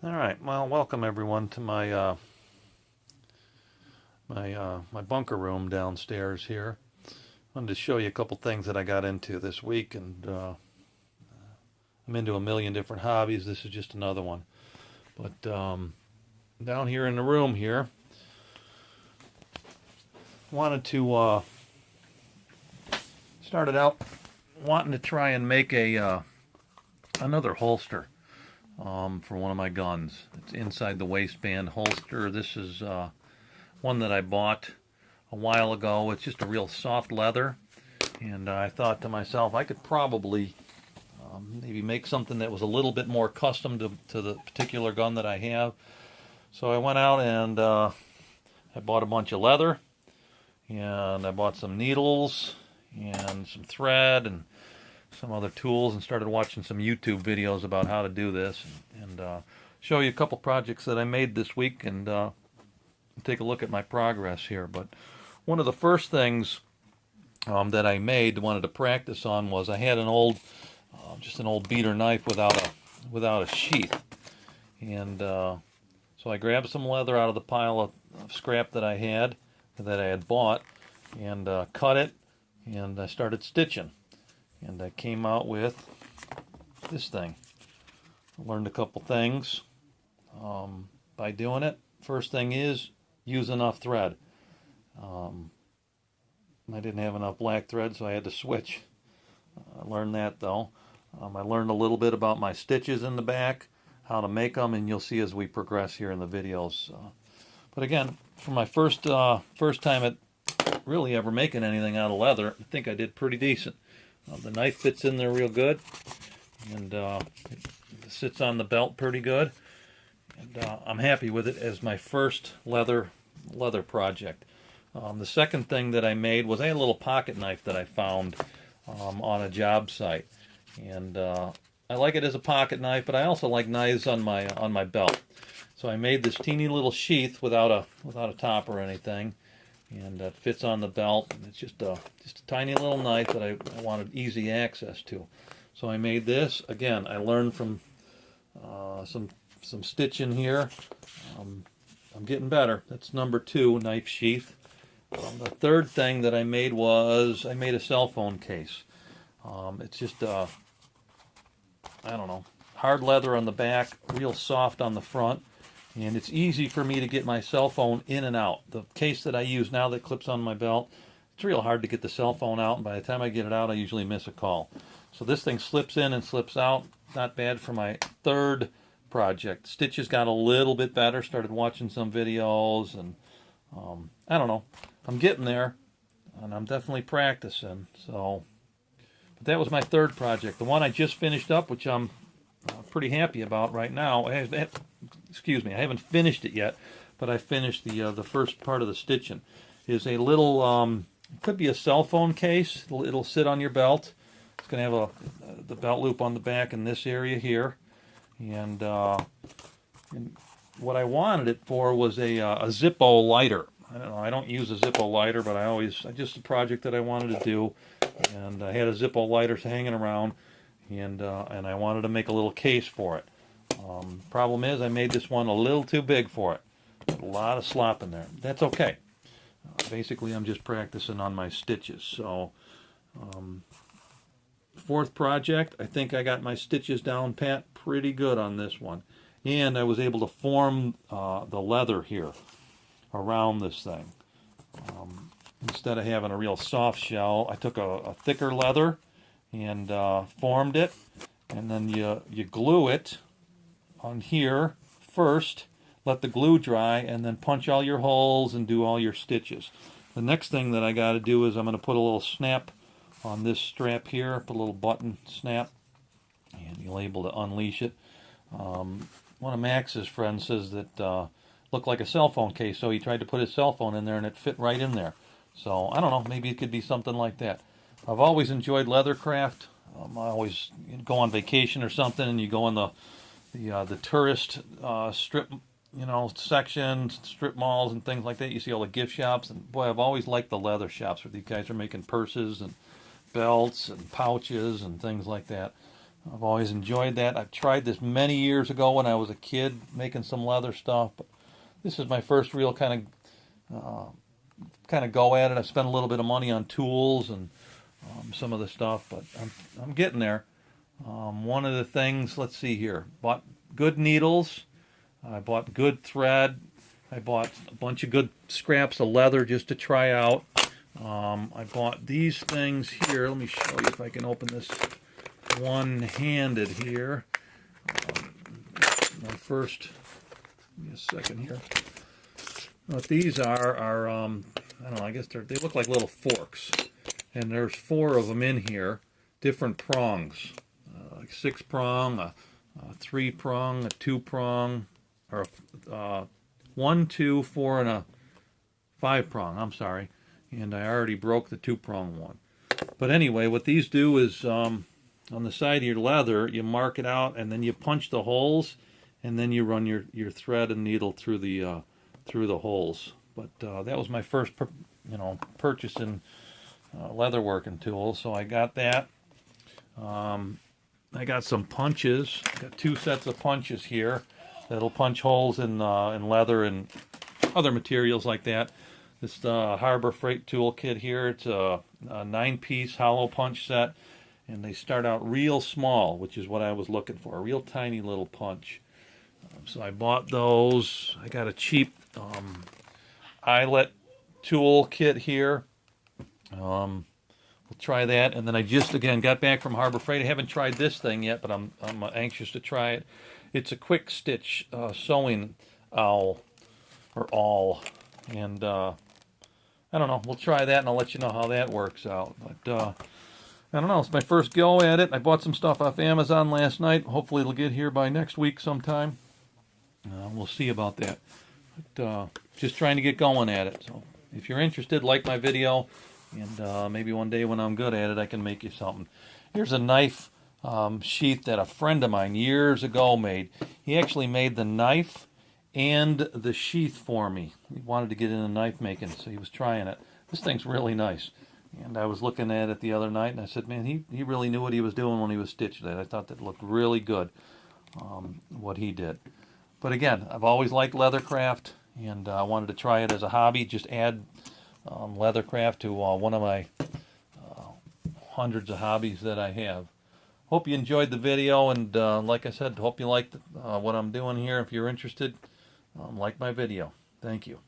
All right. Well, welcome everyone to my bunker room downstairs here. I wanted to show you a couple things that I got into this week, and I'm into a million different hobbies. This is just another one. But down here in the room here, wanted to started out wanting to try and make a another holster for one of my guns. It's inside the waistband holster. This is one that I bought a while ago. It's just a real soft leather, and I thought to myself I could probably maybe make something that was a little bit more custom to the particular gun that I have. So I went out and I bought a bunch of leather, and I bought some needles and some thread and some other tools, and started watching some YouTube videos about how to do this, and show you a couple projects that I made this week, and take a look at my progress here. But one of the first things that I wanted to practice on, was I had an old, just an old beater knife without a sheath, and so I grabbed some leather out of the pile of scrap that I had bought, and cut it, and I started stitching, and I came out with this thing. I learned a couple things by doing it. First thing is, use enough thread. I didn't have enough black thread, so I had to switch. I learned that though. I learned a little bit about my stitches in the back, how to make them, and you'll see as we progress here in the videos. But again, for my first time at really ever making anything out of leather, I think I did pretty decent. The knife fits in there real good, and it sits on the belt pretty good, and I'm happy with it as my first leather project. The second thing that I made was, I had a little pocket knife that I found on a job site, and I like it as a pocket knife, but I also like knives on my belt. So I made this teeny little sheath without a top or anything, and it fits on the belt. And it's just a tiny little knife that I wanted easy access to. So I made this. Again, I learned from some stitching here. I'm getting better. That's number 2, knife sheath. The third thing that I made was, I made a cell phone case. It's just I don't know, hard leather on the back, real soft on the front, and it's easy for me to get my cell phone in and out. The case that I use now that clips on my belt, it's real hard to get the cell phone out, and by the time I get it out, I usually miss a call. So this thing slips in and slips out. Not bad for my third project. Stitches got a little bit better. Started watching some videos, and I don't know. I'm getting there, and I'm definitely practicing. So, but that was my third project. The one I just finished up, which I'm pretty happy about right now. Excuse me, I haven't finished it yet, but I finished the first part of the stitching. Is a little, it could be a cell phone case. It'll sit on your belt. It's going to have the belt loop on the back in this area here, and what I wanted it for was a Zippo lighter. I don't know, I don't use a Zippo lighter, but just a project that I wanted to do, and I had a Zippo lighter hanging around, and I wanted to make a little case for it. Problem is, I made this one a little too big for it. A lot of slop in there. That's okay. Basically, I'm just practicing on my stitches. So, fourth project, I think I got my stitches down pat pretty good on this one. And I was able to form the leather here around this thing. Instead of having a real soft shell, I took a thicker leather and formed it, and then you glue it on here first, let the glue dry, and then punch all your holes and do all your stitches. The next thing that I got to do is, I'm going to put a little snap on this strap here, put a little button snap, and you'll be able to unleash it. One of Max's friends says that looked like a cell phone case, so he tried to put his cell phone in there, and it fit right in there. So I don't know, maybe it could be something like that. I've always enjoyed leathercraft. I always go on vacation or something, and you go in the tourist strip, section, strip malls and things like that. You see all the gift shops, and boy, I've always liked the leather shops where these guys are making purses and belts and pouches and things like that. I've always enjoyed that. I've tried this many years ago when I was a kid making some leather stuff, but this is my first real kind of go at it. I've spent a little bit of money on tools and some of the stuff, but I'm getting there. One of the things, let's see here, bought good needles. I bought good thread. I bought a bunch of good scraps of leather just to try out. I bought these things here. Let me show you if I can open this one-handed here. My first, give me a second here. What these are I don't know, I guess they look like little forks. And there's 4 of them in here, different prongs. Like 6-prong, a 3-prong, a 2-prong, or 1, 2, 4, and a 5-prong, I'm sorry. And I already broke the 2-prong one. But anyway, what these do is on the side of your leather, you mark it out and then you punch the holes and then you run your thread and needle through the holes. But that was my first purchase in leather working tools, so I got that. I got some punches. Got 2 sets of punches here that'll punch holes in leather and other materials like that. This Harbor Freight tool kit here. It's a 9-piece hollow punch set, and they start out real small, which is what I was looking for, a real tiny little punch. So I bought those. I got a cheap eyelet tool kit here. We'll try that, and then I just again got back from Harbor Freight. I haven't tried this thing yet, but I'm anxious to try it. It's a quick stitch sewing awl, and I don't know. We'll try that, and I'll let you know how that works out. But I don't know. It's my first go at it. I bought some stuff off Amazon last night. Hopefully, it'll get here by next week sometime. We'll see about that. But just trying to get going at it. So if you're interested, like my video, and maybe one day when I'm good at it, I can make you something. Here's a knife sheath that a friend of mine years ago made. He actually made the knife and the sheath for me. He wanted to get into knife making, so he was trying it. This thing's really nice. And I was looking at it the other night, and I said, man, he really knew what he was doing when he was stitching it. I thought that looked really good, what he did. But again, I've always liked leathercraft, and I wanted to try it as a hobby, just add leathercraft to one of my hundreds of hobbies that I have. Hope you enjoyed the video, and like I said, hope you liked what I'm doing here. If you're interested, like my video. Thank you.